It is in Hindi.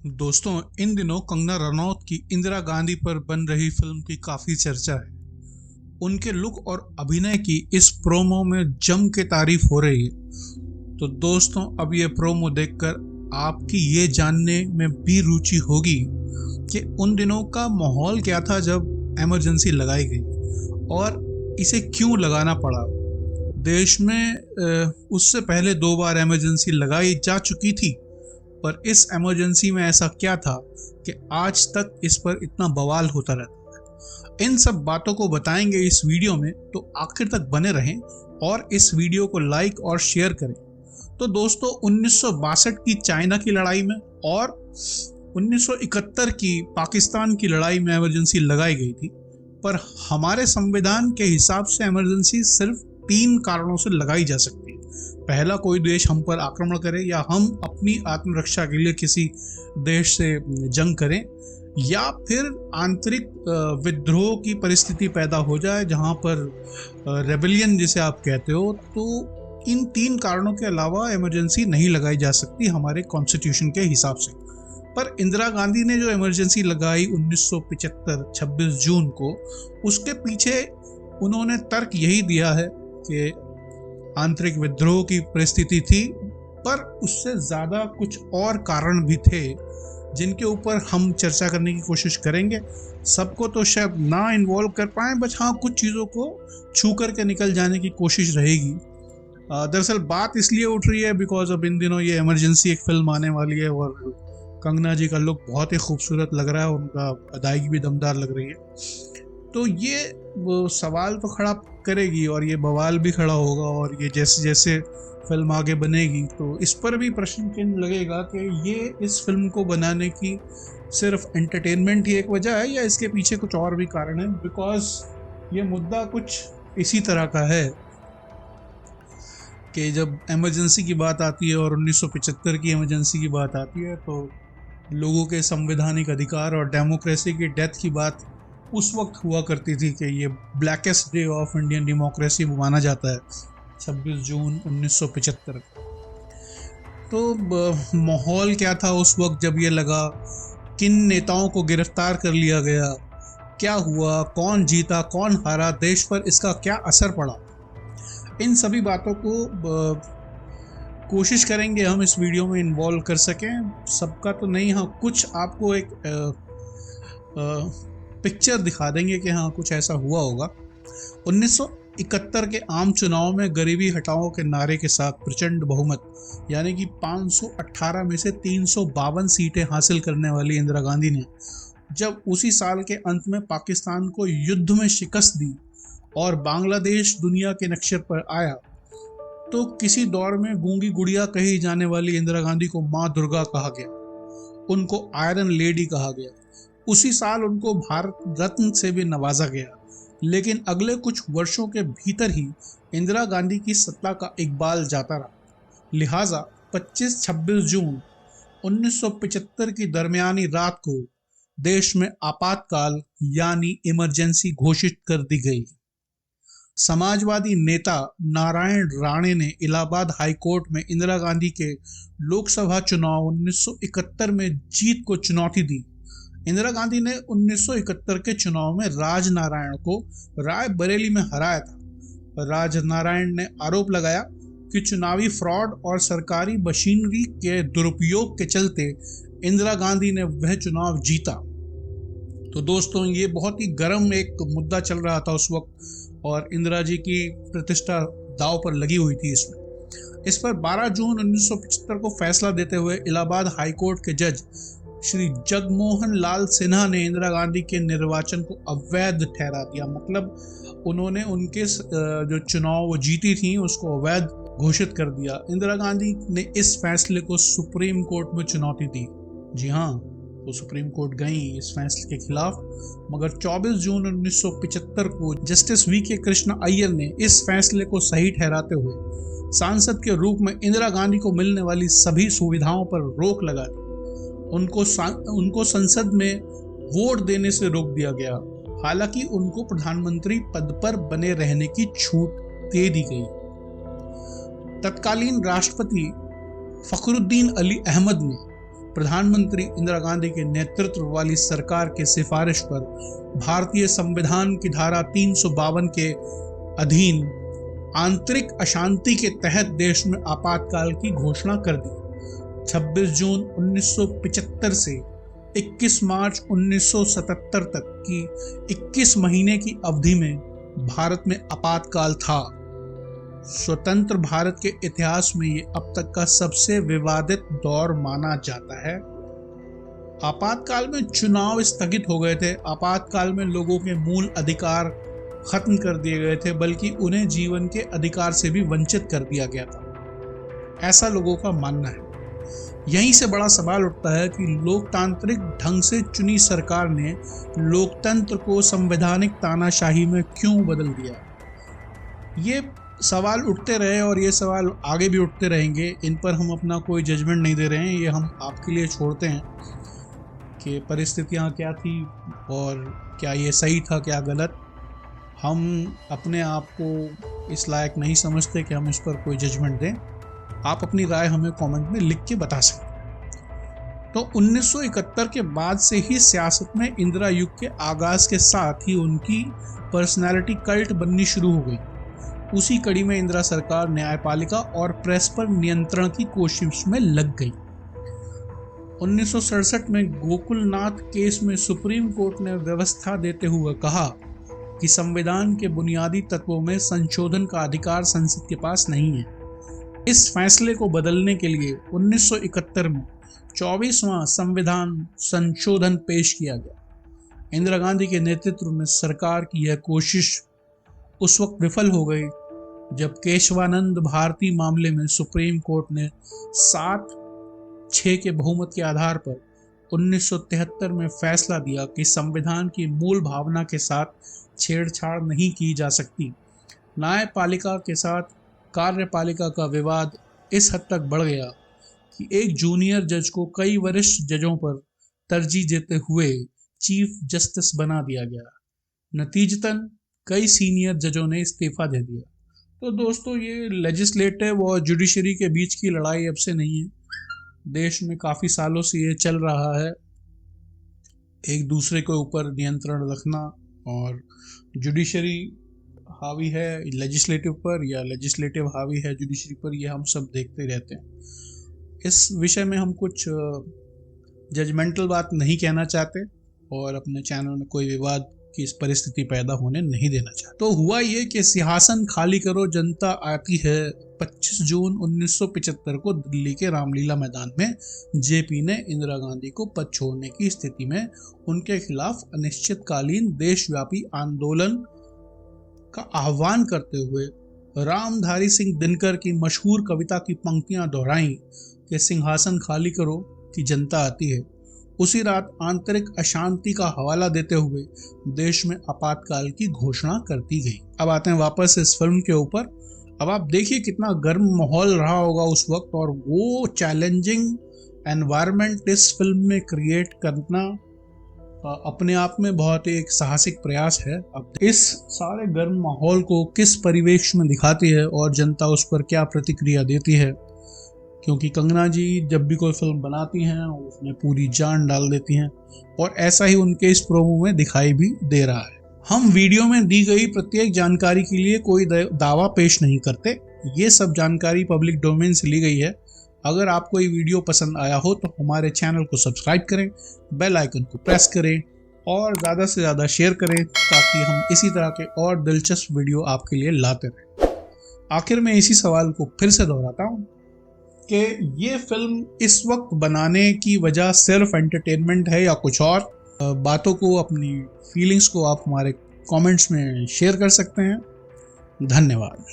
दोस्तों, इन दिनों कंगना रनौत की इंदिरा गांधी पर बन रही फिल्म की काफी चर्चा है। उनके लुक और अभिनय की इस प्रोमो में जम के तारीफ हो रही है। तो दोस्तों, अब ये प्रोमो देखकर आपकी ये जानने में भी रुचि होगी कि उन दिनों का माहौल क्या था जब इमरजेंसी लगाई गई और इसे क्यों लगाना पड़ा। देश में उससे पहले 2 बार इमरजेंसी लगाई जा चुकी थी, पर इस इमरजेंसी में ऐसा क्या था कि आज तक इस पर इतना बवाल होता रहता है। इन सब बातों को बताएंगे इस वीडियो में, तो आखिर तक बने रहें और इस वीडियो को लाइक और शेयर करें। तो दोस्तों, 1962 की चाइना की लड़ाई में और 1971 की पाकिस्तान की लड़ाई में इमरजेंसी लगाई गई थी, पर हमारे संविधान के हिसाब से इमरजेंसी सिर्फ 3 कारणों से लगाई जा सकती है। पहला, कोई देश हम पर आक्रमण करे या हम अपनी आत्मरक्षा के लिए किसी देश से जंग करें, या फिर आंतरिक विद्रोह की परिस्थिति पैदा हो जाए जहां पर रेबेलियन जिसे आप कहते हो। तो इन 3 कारणों के अलावा इमरजेंसी नहीं लगाई जा सकती हमारे कॉन्स्टिट्यूशन के हिसाब से। पर इंदिरा गांधी ने जो इमरजेंसी लगाई 1975 26 जून को, उसके पीछे उन्होंने तर्क यही दिया है कि आंतरिक विद्रोह की परिस्थिति थी, पर उससे ज्यादा कुछ और कारण भी थे जिनके ऊपर हम चर्चा करने की कोशिश करेंगे। सबको तो शायद ना इन्वॉल्व कर पाए, बस हाँ, कुछ चीज़ों को छू करके निकल जाने की कोशिश रहेगी। दरअसल बात इसलिए उठ रही है बिकॉज अब इन दिनों ये इमरजेंसी एक फिल्म आने वाली है और कंगना जी का लुक बहुत ही खूबसूरत लग रहा है, उनका अदायगी भी दमदार लग रही है। तो ये वो सवाल तो खड़ा करेगी और ये बवाल भी खड़ा होगा, और ये जैसे जैसे फिल्म आगे बनेगी तो इस पर भी प्रश्न चिन्ह लगेगा कि ये इस फिल्म को बनाने की सिर्फ एंटरटेनमेंट ही एक वजह है या इसके पीछे कुछ और भी कारण है। बिकॉज ये मुद्दा कुछ इसी तरह का है कि जब इमरजेंसी की बात आती है और 1975 की इमरजेंसी की बात आती है, तो लोगों के संवैधानिक अधिकार और डेमोक्रेसी की डेथ की बात उस वक्त हुआ करती थी कि ये blackest day of Indian democracy माना जाता है 26 जून 1975। तो माहौल क्या था उस वक्त जब ये लगा, किन नेताओं को गिरफ्तार कर लिया गया, क्या हुआ, कौन जीता कौन हारा, देश पर इसका क्या असर पड़ा, इन सभी बातों को कोशिश करेंगे हम इस वीडियो में इन्वॉल्व कर सकें। सबका तो नहीं, हाँ, कुछ आपको एक पिक्चर दिखा देंगे कि हाँ, कुछ ऐसा हुआ होगा। 1971 के आम चुनाव में गरीबी हटाओ के नारे के साथ प्रचंड बहुमत यानी कि 518 में से 352 सीटें हासिल करने वाली इंदिरा गांधी ने जब उसी साल के अंत में पाकिस्तान को युद्ध में शिकस्त दी और बांग्लादेश दुनिया के नक्शे पर आया, तो किसी दौर में गूंगी गुड़िया कही जाने वाली इंदिरा गांधी को मां दुर्गा कहा गया, उनको आयरन लेडी कहा गया। उसी साल उनको भारत रत्न से भी नवाजा गया। लेकिन अगले कुछ वर्षों के भीतर ही इंदिरा गांधी की सत्ता का इकबाल जाता रहा। लिहाजा 25-26 जून 1975 की दरमियानी रात को देश में आपातकाल यानी इमरजेंसी घोषित कर दी गई। समाजवादी नेता नारायण राणे ने इलाहाबाद हाई कोर्ट में इंदिरा गांधी के लोकसभा चुनाव 1971 में जीत को चुनौती दी। इंदिरा गांधी ने 1971 के चुनाव में राजनारायण को राय बरेली में हराया था। राजनारायण ने आरोप लगाया कि चुनावी फ्रॉड और सरकारी मशीनरी के दुरुपयोग के चलते इंदिरा गांधी ने वह चुनाव जीता। तो दोस्तों, ये बहुत ही गर्म एक मुद्दा चल रहा था उस वक्त और इंदिरा जी की प्रतिष्ठा दांव पर लगी हुई थी इसमें। इस पर 12 जून 1975 को फैसला देते हुए इलाहाबाद हाईकोर्ट के जज श्री जगमोहन लाल सिन्हा ने इंदिरा गांधी के निर्वाचन को अवैध ठहरा दिया। मतलब उन्होंने उनके जो चुनाव वो जीती थी उसको अवैध घोषित कर दिया। इंदिरा गांधी ने इस फैसले को सुप्रीम कोर्ट में चुनौती दी। जी हाँ, वो सुप्रीम कोर्ट गई इस फैसले के खिलाफ, मगर 24 जून 1975 को जस्टिस वी के कृष्ण अय्यर ने इस फैसले को सही ठहराते हुए सांसद के रूप में इंदिरा गांधी को मिलने वाली सभी सुविधाओं पर रोक लगा दी। उनको संसद में वोट देने से रोक दिया गया। हालांकि उनको प्रधानमंत्री पद पर बने रहने की छूट दे दी गई। तत्कालीन राष्ट्रपति फखरुद्दीन अली अहमद ने प्रधानमंत्री इंदिरा गांधी के नेतृत्व वाली सरकार के सिफारिश पर भारतीय संविधान की धारा 352 के अधीन आंतरिक अशांति के तहत देश में आपातकाल की घोषणा कर दी। 26 जून 1975 से 21 मार्च 1977 तक की 21 महीने की अवधि में भारत में आपातकाल था। स्वतंत्र भारत के इतिहास में ये अब तक का सबसे विवादित दौर माना जाता है। आपातकाल में चुनाव स्थगित हो गए थे। आपातकाल में लोगों के मूल अधिकार खत्म कर दिए गए थे, बल्कि उन्हें जीवन के अधिकार से भी वंचित कर दिया गया था, ऐसा लोगों का मानना है। यहीं से बड़ा सवाल उठता है कि लोकतांत्रिक ढंग से चुनी सरकार ने लोकतंत्र को संवैधानिक तानाशाही में क्यों बदल दिया। ये सवाल उठते रहे और ये सवाल आगे भी उठते रहेंगे। इन पर हम अपना कोई जजमेंट नहीं दे रहे हैं, ये हम आपके लिए छोड़ते हैं कि परिस्थितियाँ क्या थी और क्या ये सही था क्या गलत। हम अपने आप को इस लायक नहीं समझते कि हम इस पर कोई जजमेंट दें। आप अपनी राय हमें कमेंट में लिख के बता सकते हैं। तो 1971 के बाद से ही सियासत में इंदिरा युग के आगाज के साथ ही उनकी पर्सनैलिटी कल्ट बननी शुरू हो गई। उसी कड़ी में इंदिरा सरकार न्यायपालिका और प्रेस पर नियंत्रण की कोशिश में लग गई। 1967 में गोकुलनाथ केस में सुप्रीम कोर्ट ने व्यवस्था देते हुए कहा कि संविधान के बुनियादी तत्वों में संशोधन का अधिकार संसद के पास नहीं है। इस फैसले को बदलने के लिए 1971 में 24वां संविधान संशोधन पेश किया गया। इंदिरा गांधी के नेतृत्व में सरकार की यह कोशिश उस वक्त विफल हो गई जब केशवानंद भारती मामले में सुप्रीम कोर्ट ने 7-6 के बहुमत के आधार पर 1973 में फैसला दिया कि संविधान की मूल भावना के साथ छेड़छाड़ नहीं की जा सकती। न्यायपालिका के साथ कार्यपालिका का विवाद इस हद तक बढ़ गया कि एक जूनियर जज को कई वरिष्ठ जजों पर तरजीह देते हुए चीफ जस्टिस बना दिया गया। नतीजतन कई सीनियर जजों ने इस्तीफा दे दिया। तो दोस्तों, ये लेजिस्लेटिव और जुडिशरी के बीच की लड़ाई अब से नहीं है। देश में काफ़ी सालों से ये चल रहा है, एक दूसरे के ऊपर नियंत्रण रखना, और जुडिशरी हावी है लेजिस्लेटिव पर या लेजिस्लेटिव हावी है जुडिशरी पर, ये हम सब देखते रहते हैं। इस विषय में हम कुछ जजमेंटल बात नहीं कहना चाहते और अपने चैनल में कोई विवाद की इस परिस्थिति पैदा होने नहीं देना चाहते। तो हुआ ये कि सिंहासन खाली करो जनता आती है 25 जून 1975 को दिल्ली के रामलीला मैदान में जेपी ने इंदिरा गांधी को पद छोड़ने की स्थिति में उनके खिलाफ अनिश्चितकालीन देशव्यापी आंदोलन का आह्वान करते हुए रामधारी सिंह दिनकर की मशहूर कविता की पंक्तियां दोहराई कि सिंहासन खाली करो कि जनता आती है। उसी रात आंतरिक अशांति का हवाला देते हुए देश में आपातकाल की घोषणा कर दी गई। अब आते हैं वापस इस फिल्म के ऊपर। अब आप देखिए कितना गर्म माहौल रहा होगा उस वक्त, और वो चैलेंजिंग एनवायरनमेंट इस फिल्म में क्रिएट करना अपने आप में बहुत एक साहसिक प्रयास है। अब इस सारे गर्म माहौल को किस परिवेश में दिखाती है और जनता उस पर क्या प्रतिक्रिया देती है, क्योंकि कंगना जी जब भी कोई फिल्म बनाती हैं उसमें पूरी जान डाल देती हैं, और ऐसा ही उनके इस प्रोमो में दिखाई भी दे रहा है। हम वीडियो में दी गई प्रत्येक जानकारी के लिए कोई दावा पेश नहीं करते। ये सब जानकारी पब्लिक डोमेन से ली गई है। अगर आपको ये वीडियो पसंद आया हो तो हमारे चैनल को सब्सक्राइब करें, बेल आइकन को प्रेस करें और ज़्यादा से ज़्यादा शेयर करें, ताकि हम इसी तरह के और दिलचस्प वीडियो आपके लिए लाते रहें। आखिर में इसी सवाल को फिर से दोहराता हूँ कि ये फिल्म इस वक्त बनाने की वजह सिर्फ एंटरटेनमेंट है या कुछ और। बातों को, अपनी फीलिंग्स को आप हमारे कमेंट्स में शेयर कर सकते हैं। धन्यवाद।